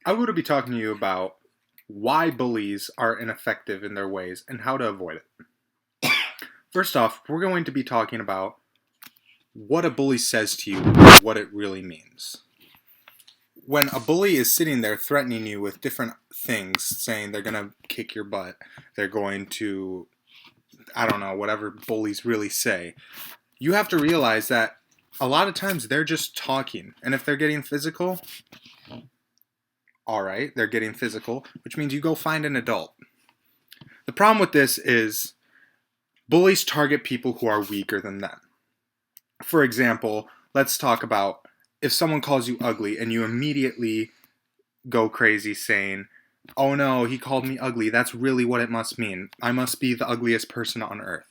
I'm going to be talking to you about why bullies are ineffective in their ways and how to avoid it. First off, we're going to be talking about what a bully says to you and what it really means. When a bully is sitting there threatening you with different things, saying they're going to kick your butt, they're going to, I don't know, whatever bullies really say, you have to realize that a lot of times they're just talking. And if they're getting physical, all right, they're getting physical, which means you go find an adult. The problem with this is bullies target people who are weaker than them. For example, let's talk about if someone calls you ugly and you immediately go crazy saying, oh no, he called me ugly. That's really what it must mean. I must be the ugliest person on earth.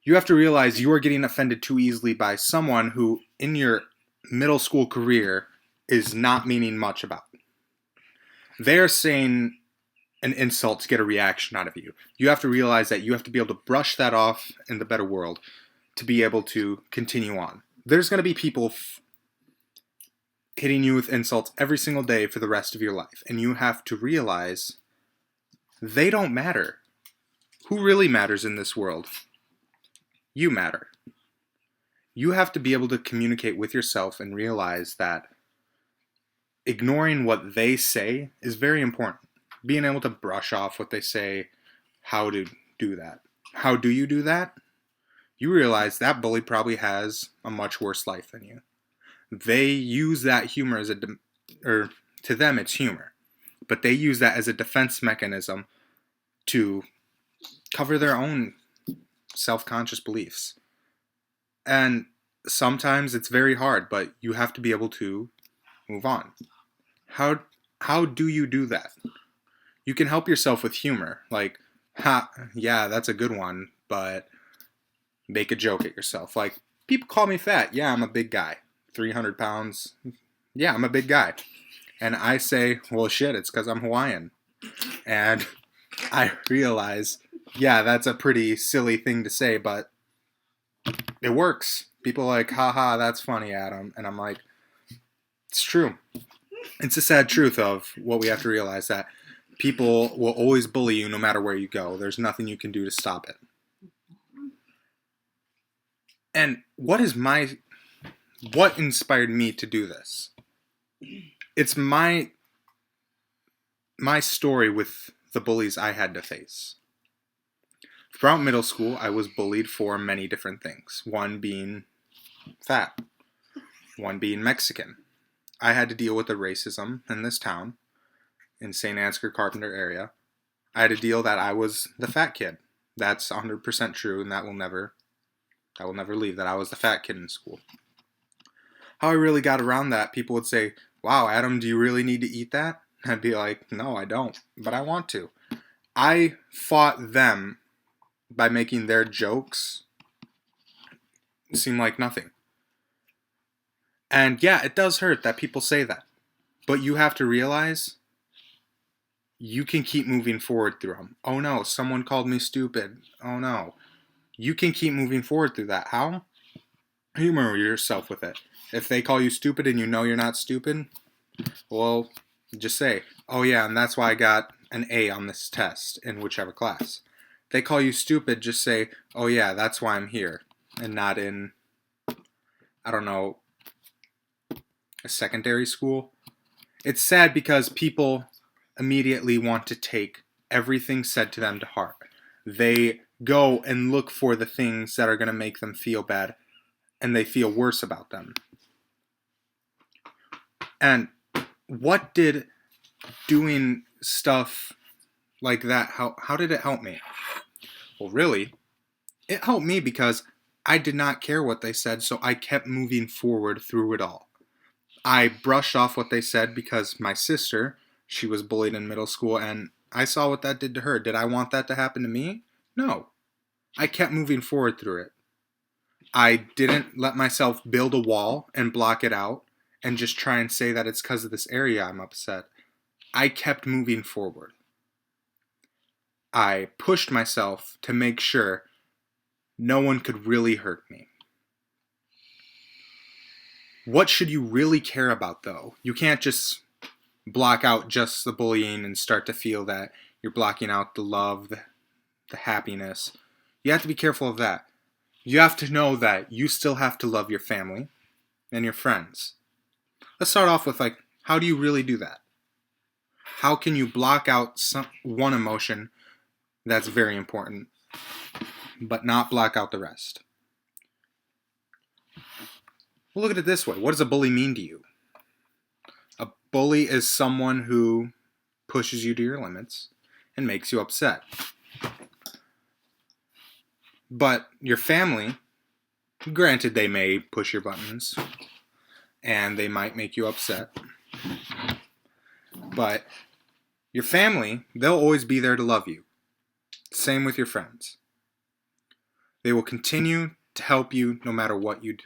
You have to realize you are getting offended too easily by someone who, in your middle school career, is not meaning much about. They're saying an insult to get a reaction out of you. You have to realize that you have to be able to brush that off in the better world to be able to continue on. There's going to be people hitting you with insults every single day for the rest of your life, and you have to realize they don't matter. Who really matters in this world? You matter. You have to be able to communicate with yourself and realize that ignoring what they say is very important. Being able to brush off what they say, how to do that. How do you do that? You realize that bully probably has a much worse life than you. They use that humor as or to them it's humor, but they use that as a defense mechanism to cover their own self-conscious beliefs. And sometimes it's very hard, but you have to be able to move on. How do you do that? You can help yourself with humor, like, ha, yeah, that's a good one, but make a joke at yourself. Like, people call me fat. Yeah, I'm a big guy. 300 pounds. Yeah, I'm a big guy. And I say, well, shit, it's because I'm Hawaiian. And I realize, yeah, that's a pretty silly thing to say, but it works. People are like, haha, that's funny, Adam. And I'm like, it's true. It's a sad truth of what we have to realize, that people will always bully you no matter where you go. There's nothing you can do to stop it. And what inspired me to do this? It's my story with the bullies I had to face. Throughout middle school, I was bullied for many different things. One being fat. One being Mexican. I had to deal with the racism in this town, in St. Ansgar Carpenter area. I had to deal that I was the fat kid. That's 100% true, and that will never leave, that I was the fat kid in school. How I really got around that, people would say, wow, Adam, do you really need to eat that? I'd be like, no, I don't, but I want to. I fought them by making their jokes seem like nothing. And yeah, it does hurt that people say that. But you have to realize you can keep moving forward through them. Oh no, someone called me stupid. Oh no. You can keep moving forward through that. How? Humor yourself with it. If they call you stupid and you know you're not stupid, well, just say, oh yeah, and that's why I got an A on this test in whichever class. If they call you stupid, just say, oh yeah, that's why I'm here, and not in, I don't know, a secondary school. It's sad because people immediately want to take everything said to them to heart. They go and look for the things that are going to make them feel bad, and they feel worse about them. And what did doing stuff like that, how did it help me? Well, really, it helped me because I did not care what they said, so I kept moving forward through it all. I brushed off what they said because my sister, she was bullied in middle school, and I saw what that did to her. Did I want that to happen to me? No. I kept moving forward through it. I didn't let myself build a wall and block it out and just try and say that it's because of this area I'm upset. I kept moving forward. I pushed myself to make sure no one could really hurt me. What should you really care about, though? You can't just block out just the bullying and start to feel that you're blocking out the love, the happiness. You have to be careful of that. You have to know that you still have to love your family and your friends. Let's start off with how do you really do that? How can you block out one emotion that's very important, but not block out the rest? Well, look at it this way. What does a bully mean to you? A bully is someone who pushes you to your limits and makes you upset. But your family, granted, they may push your buttons and they might make you upset, but your family, they'll always be there to love you. Same with your friends. They will continue to help you no matter what you do.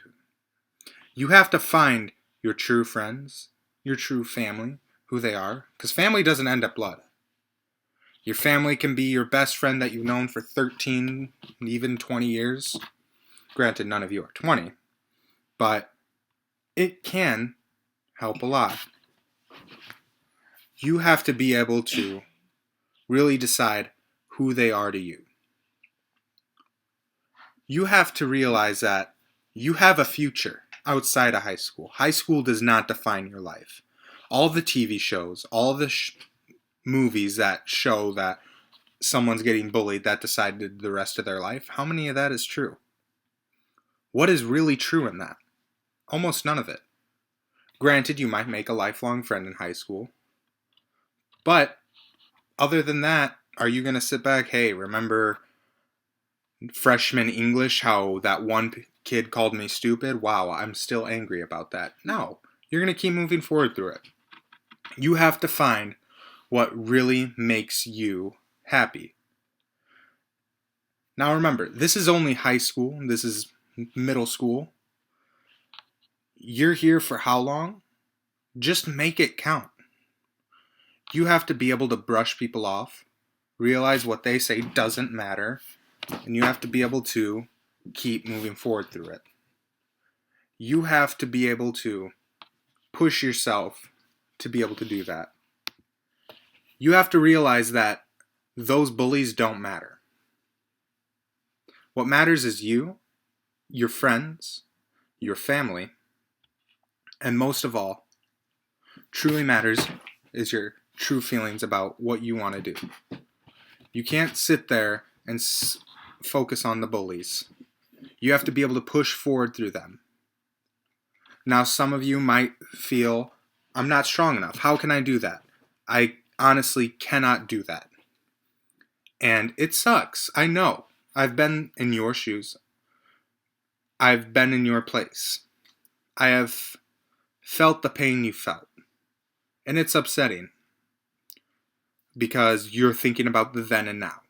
You have to find your true friends, your true family, who they are, because family doesn't end at blood. Your family can be your best friend that you've known for 13, even 20 years. Granted, none of you are 20, but it can help a lot. You have to be able to really decide who they are to you. You have to realize that you have a future outside of high school. High school does not define your life. All the TV shows, all the movies that show that someone's getting bullied that decided the rest of their life, how many of that is true? What is really true in that? Almost none of it. Granted, you might make a lifelong friend in high school, but other than that, are you going to sit back, hey, remember freshman English, how that one kid called me stupid? Wow, I'm still angry about that. No, you're going to keep moving forward through it. You have to find what really makes you happy. Now remember, this is only high school. This is middle school. You're here for how long? Just make it count. You have to be able to brush people off, realize what they say doesn't matter, and you have to be able to keep moving forward through it. You have to be able to push yourself to be able to do that. You have to realize that those bullies don't matter. What matters is you, your friends, your family, and most of all, truly matters is your true feelings about what you want to do. You can't sit there and focus on the bullies. You have to be able to push forward through them. Now, some of you might feel, I'm not strong enough. How can I do that? I honestly cannot do that. And it sucks. I know. I've been in your shoes. I've been in your place. I have felt the pain you felt. And it's upsetting. Because you're thinking about the then and now.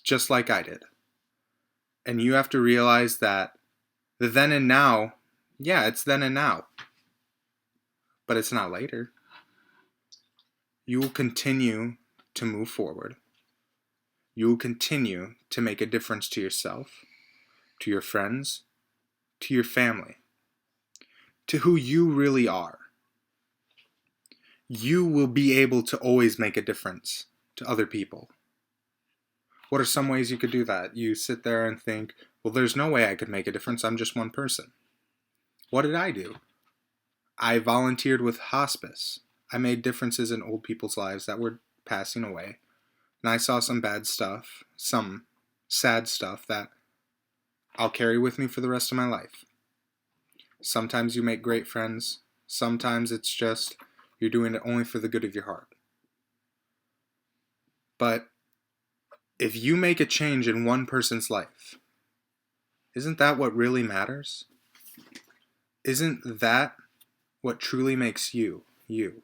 Just like I did. And you have to realize that the then and now, yeah, it's then and now. But it's not later. You will continue to move forward. You will continue to make a difference to yourself, to your friends, to your family, to who you really are. You will be able to always make a difference to other people. What are some ways you could do that? You sit there and think, well, there's no way I could make a difference. I'm just one person. What did I do? I volunteered with hospice. I made differences in old people's lives that were passing away. And I saw some bad stuff, some sad stuff that I'll carry with me for the rest of my life. Sometimes you make great friends. Sometimes it's just you're doing it only for the good of your heart. But if you make a change in one person's life, isn't that what really matters? Isn't that what truly makes you, you?